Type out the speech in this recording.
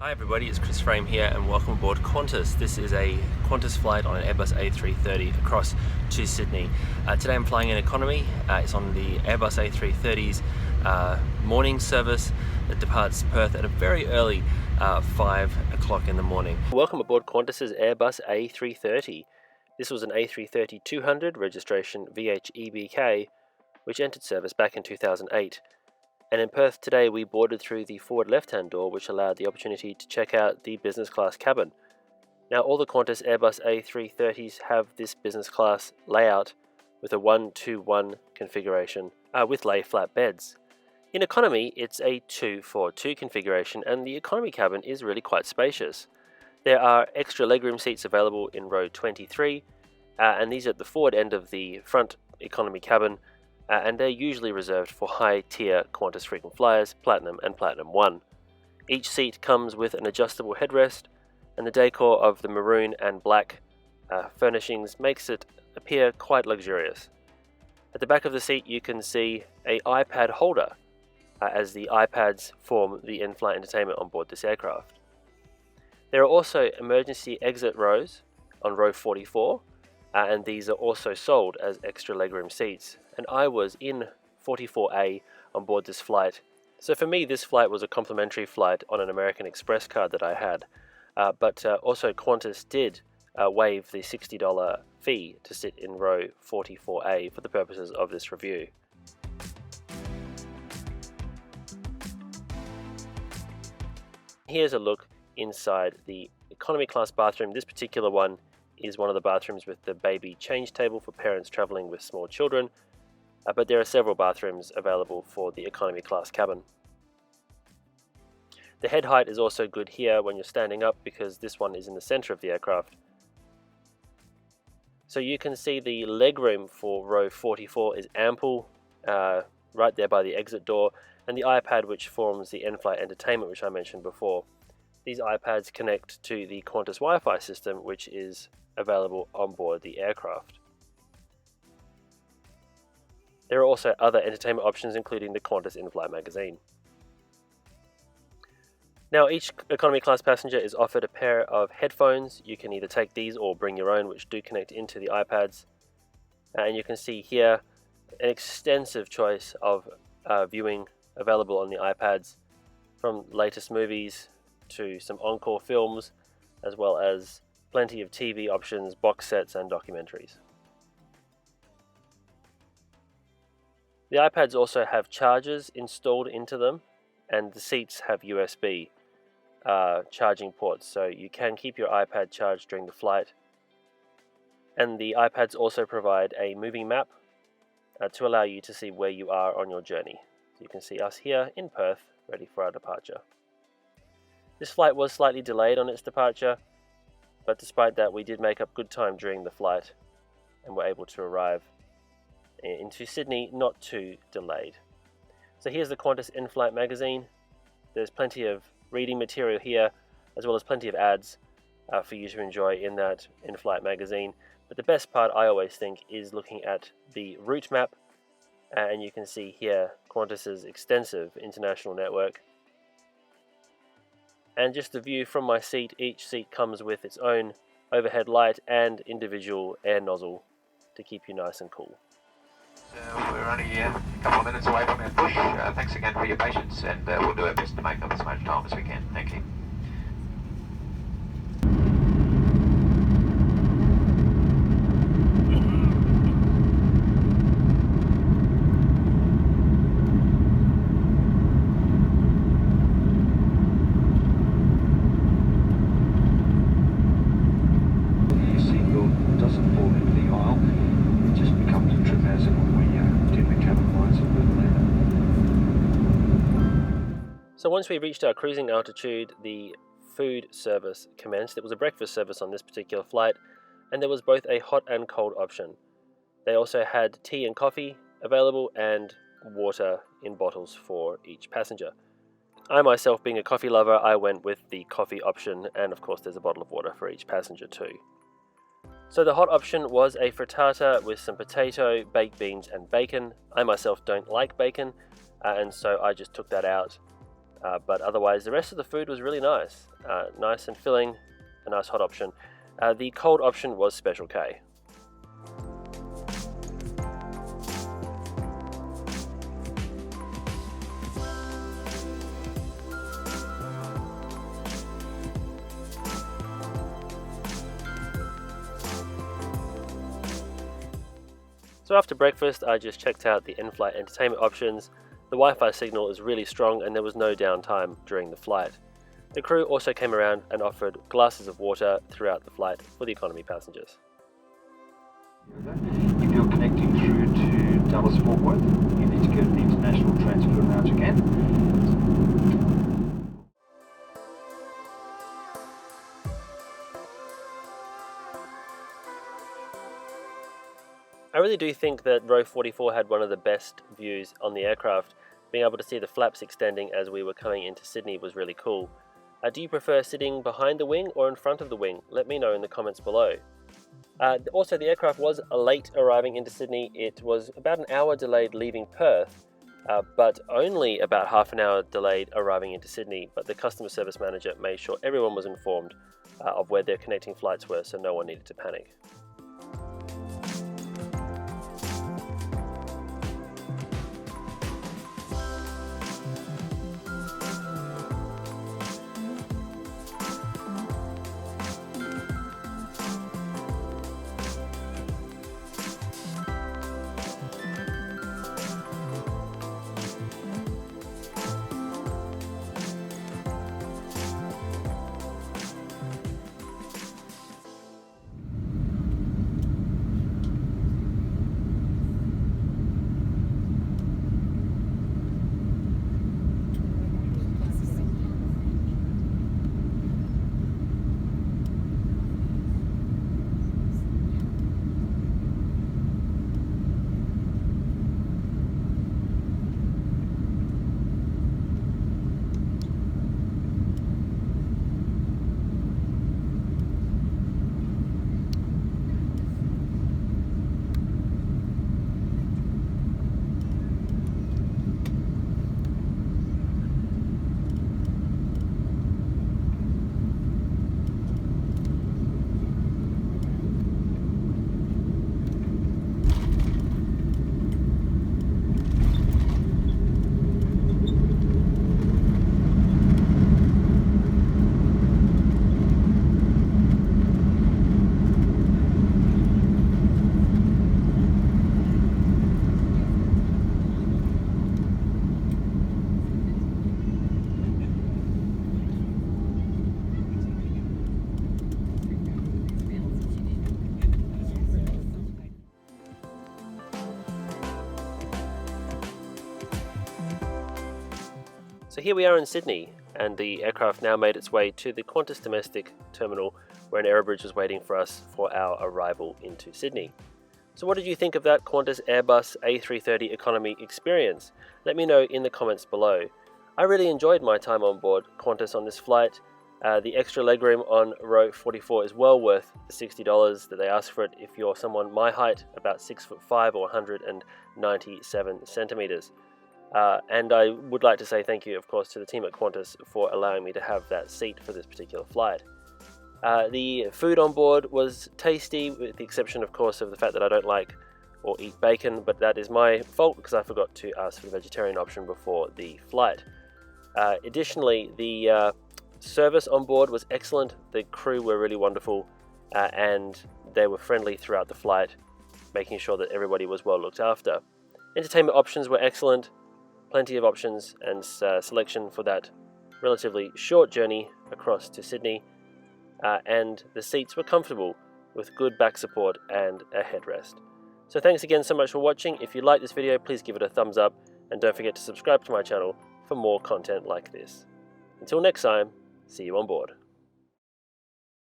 Hi everybody, it's Chris Frame here and welcome aboard Qantas. This is a Qantas flight on an Airbus A330 across to Sydney. Today I'm flying in economy. It's on the Airbus A330's morning service that departs Perth at a very early 5 o'clock in the morning. Welcome aboard Qantas's Airbus A330. This was an A330-200 registration VHEBK which entered service back in 2008. And in Perth today we boarded through the forward left-hand door, which allowed the opportunity to check out the business class cabin. Now all the Qantas Airbus A330s have this business class layout with a 1-2-1 configuration with lay flat beds. In economy it's a 2-4-2 configuration and the economy cabin is really quite spacious. There are extra legroom seats available in row 23 and these are at the forward end of the front economy cabin. And they're usually reserved for high-tier Qantas frequent flyers, Platinum and Platinum 1. Each seat comes with an adjustable headrest, and the decor of the maroon and black furnishings makes it appear quite luxurious. At the back of the seat you can see an iPad holder, as the iPads form the in-flight entertainment on board this aircraft. There are also emergency exit rows on row 44, and these are also sold as extra legroom seats. And I was in 44A on board this flight. So for me this flight was a complimentary flight on an American Express card that I had. But also Qantas did waive the $60 fee to sit in row 44A for the purposes of this review. Here's a look inside the economy class bathroom. This particular one is one of the bathrooms with the baby change table for parents traveling with small children. But there are several bathrooms available for the economy class cabin. The head height is also good here when you're standing up because this one is in the center of the aircraft. So you can see the legroom for row 44 is ample, right there by the exit door, and the iPad which forms the in-flight entertainment which I mentioned before. These iPads connect to the Qantas Wi-Fi system which is available on board the aircraft. There are also other entertainment options including the Qantas in-flight magazine. Now each economy class passenger is offered a pair of headphones. You can either take these or bring your own, which do connect into the iPads. And you can see here an extensive choice of viewing available on the iPads, from latest movies to some encore films, as well as plenty of TV options, box sets and documentaries. The iPads also have chargers installed into them, and the seats have USB charging ports, so you can keep your iPad charged during the flight. And the iPads also provide a moving map to allow you to see where you are on your journey. So you can see us here in Perth, ready for our departure. This flight was slightly delayed on its departure, but despite that we did make up good time during the flight and were able to arrive into Sydney not too delayed. So here's the Qantas in-flight magazine. There's plenty of reading material here, as well as plenty of ads for you to enjoy in that in-flight magazine. But the best part, I always think, is looking at the route map, and you can see here Qantas's extensive international network. And just the view from my seat, each seat comes with its own overhead light and individual air nozzle to keep you nice and cool. So we're only a couple of minutes away from our push. Thanks again for your patience, and we'll do our best to make up as much time as we can. Thank you. So once we reached our cruising altitude, the food service commenced. It was a breakfast service on this particular flight, and there was both a hot and cold option. They also had tea and coffee available and water in bottles for each passenger. I myself, being a coffee lover, I went with the coffee option, and of course there's a bottle of water for each passenger too. So the hot option was a frittata with some potato, baked beans and bacon. I myself don't like bacon, and so I just took that out but otherwise the rest of the food was really nice. Nice and filling, a nice hot option. The cold option was Special K. So after breakfast, I just checked out the in-flight entertainment options. The Wi-Fi signal is really strong and there was no downtime during the flight. The crew also came around and offered glasses of water throughout the flight for the economy passengers. If you're connecting through to Dallas Fort Worth, you need to go to the international transfer route again. I really do think that row 44 had one of the best views on the aircraft. Being able to see the flaps extending as we were coming into Sydney was really cool. Do you prefer sitting behind the wing or in front of the wing? Let me know in the comments below. Also, the aircraft was late arriving into Sydney. It was about an hour delayed leaving Perth, but only about half an hour delayed arriving into Sydney. But the customer service manager made sure everyone was informed of where their connecting flights were, so no one needed to panic. So here we are in Sydney, and the aircraft now made its way to the Qantas domestic terminal, where an aerobridge was waiting for us for our arrival into Sydney. So what did you think of that Qantas Airbus A330 Economy experience? Let me know in the comments below. I really enjoyed my time on board Qantas on this flight. The extra legroom on row 44 is well worth the $60 that they ask for it if you're someone my height, about 6'5" or 197 centimeters. And I would like to say thank you, of course, to the team at Qantas for allowing me to have that seat for this particular flight. The food on board was tasty, with the exception, of course, of the fact that I don't like or eat bacon, but that is my fault because I forgot to ask for the vegetarian option before the flight. Additionally, the service on board was excellent. The crew were really wonderful, and they were friendly throughout the flight, making sure that everybody was well looked after. Entertainment options were excellent. Plenty of options and selection for that relatively short journey across to Sydney, and the seats were comfortable with good back support and a headrest. So thanks again so much for watching. If you like this video, please give it a thumbs up and don't forget to subscribe to my channel for more content like this. Until next time, see you on board.